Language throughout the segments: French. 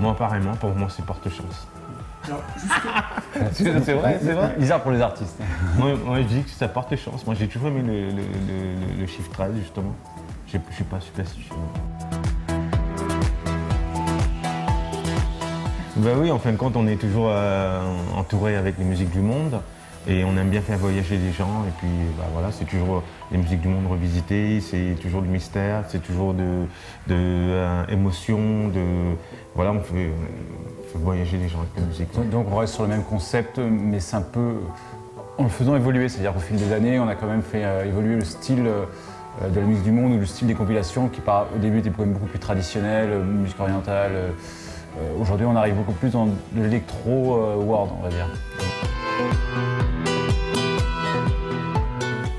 Moi, pareillement, pour moi, c'est porte-chance. C'est vrai, c'est vrai. Bizarre pour les artistes. Moi, je dis que ça porte chance. Moi, j'ai toujours aimé le chiffre 13, justement. Je suis pas superstitieux. Ben oui, en fin de compte, on est toujours entouré avec les musiques du monde et on aime bien faire voyager les gens. Et puis, bah, voilà, c'est toujours les musiques du monde revisitées, c'est toujours du mystère, c'est toujours de émotion, voilà, on fait voyager les gens avec la musique. Donc on reste sur le même concept, mais c'est un peu en le faisant évoluer. C'est-à-dire qu'au fil des années, on a quand même fait évoluer le style de la musique du monde ou le style des compilations qui au début était quand même beaucoup plus traditionnel, musique orientale. Aujourd'hui, on arrive beaucoup plus dans de l'électro-world, on va dire.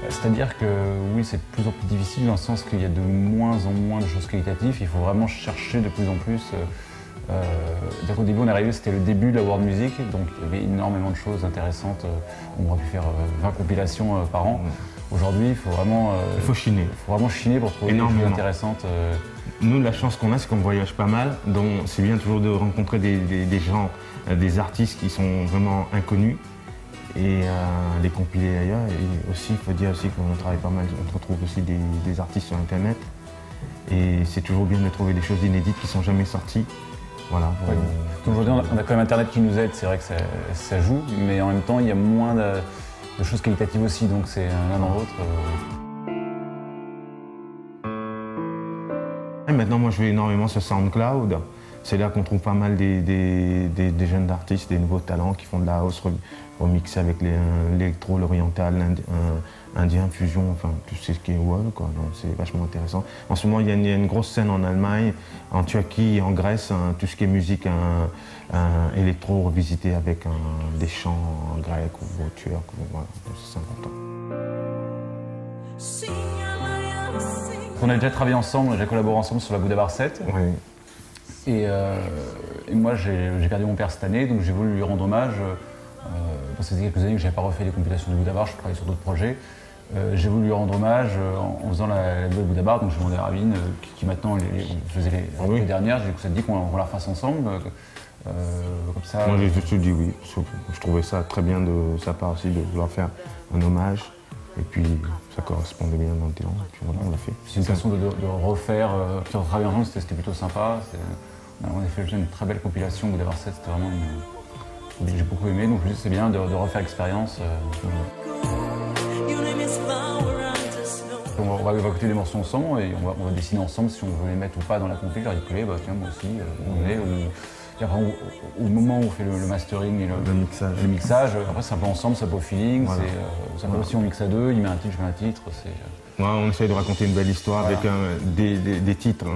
C'est-à-dire que oui, c'est de plus en plus difficile dans le sens qu'il y a de moins en moins de choses qualitatives. Il faut vraiment chercher de plus en plus. Au début, on est arrivé, c'était le début de la world music, donc il y avait énormément de choses intéressantes. On aurait pu faire 20 compilations par an. Aujourd'hui, il faut vraiment chiner. Il faut vraiment chiner pour trouver des choses intéressantes. Nous, la chance qu'on a, c'est qu'on voyage pas mal, donc c'est bien toujours de rencontrer des gens, des artistes qui sont vraiment inconnus et les compiler ailleurs. Et aussi, il faut dire aussi qu'on travaille pas mal, on retrouve aussi des artistes sur Internet et c'est toujours bien de trouver des choses inédites qui sont jamais sorties. Voilà. Aujourd'hui, on a quand même Internet qui nous aide, c'est vrai que ça joue, mais en même temps, il y a moins de choses qualitatives aussi, donc c'est l'un dans l'autre. Maintenant, moi, je vais énormément sur SoundCloud. C'est là qu'on trouve pas mal des jeunes artistes, des nouveaux talents qui font de la house remixée avec l'électro, l'oriental, indien, fusion, enfin tout ce qui est world, quoi. Donc c'est vachement intéressant. En ce moment, il y a une grosse scène en Allemagne, en Turquie, en Grèce, tout ce qui est musique électro revisité avec des chants grecs ou turcs. Voilà, c'est important. On a déjà travaillé ensemble, on a déjà collaboré ensemble sur la Bouddha Bar 7. Oui. Et moi, j'ai perdu mon père cette année, donc j'ai voulu lui rendre hommage. Ça faisait quelques années que je n'avais pas refait des compilations de Bouddha Bar, je travaillais sur d'autres projets. J'ai voulu lui rendre hommage en faisant la nouvelle Bouddha Bar, donc j'ai demandé à Ravine, qui maintenant faisait les dernières, j'ai dit qu'on la refasse ensemble. Comme ça, moi, j'ai tout de suite dit oui, parce que je trouvais ça très bien de sa part aussi de vouloir faire un hommage. Et puis ça correspondait bien dans le temps, et puis voilà, on l'a fait. C'est une façon de refaire, puis on travaille ensemble, c'était plutôt sympa. On a fait une très belle compilation, Bouddha Bar 7, c'était vraiment j'ai beaucoup aimé, donc je me dis c'est bien de refaire l'expérience. On va écouter des morceaux ensemble et on va décider ensemble si on veut les mettre ou pas dans la compil. Je leur dis bah tiens moi aussi, et après, au moment où on fait le mastering et le mixage, après c'est un peu ensemble, c'est un peu au feeling, voilà. Ça peut aussi on mixe à deux, il met un titre, je mets un titre. Ouais, on essaie de raconter une belle histoire voilà. Avec des titres,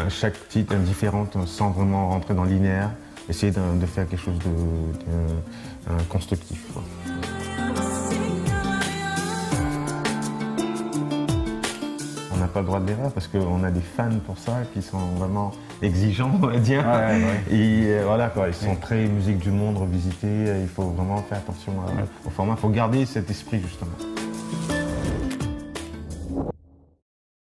chaque titre différent sans vraiment rentrer dans le linéaire, essayer de faire quelque chose de constructif. Quoi. On n'a pas le droit de l'erreur parce qu'on a des fans pour ça qui sont vraiment exigeants, on va dire. Ouais. Et voilà quoi, ils sont très musique du monde revisitée, il faut vraiment faire attention au format, il faut garder cet esprit justement.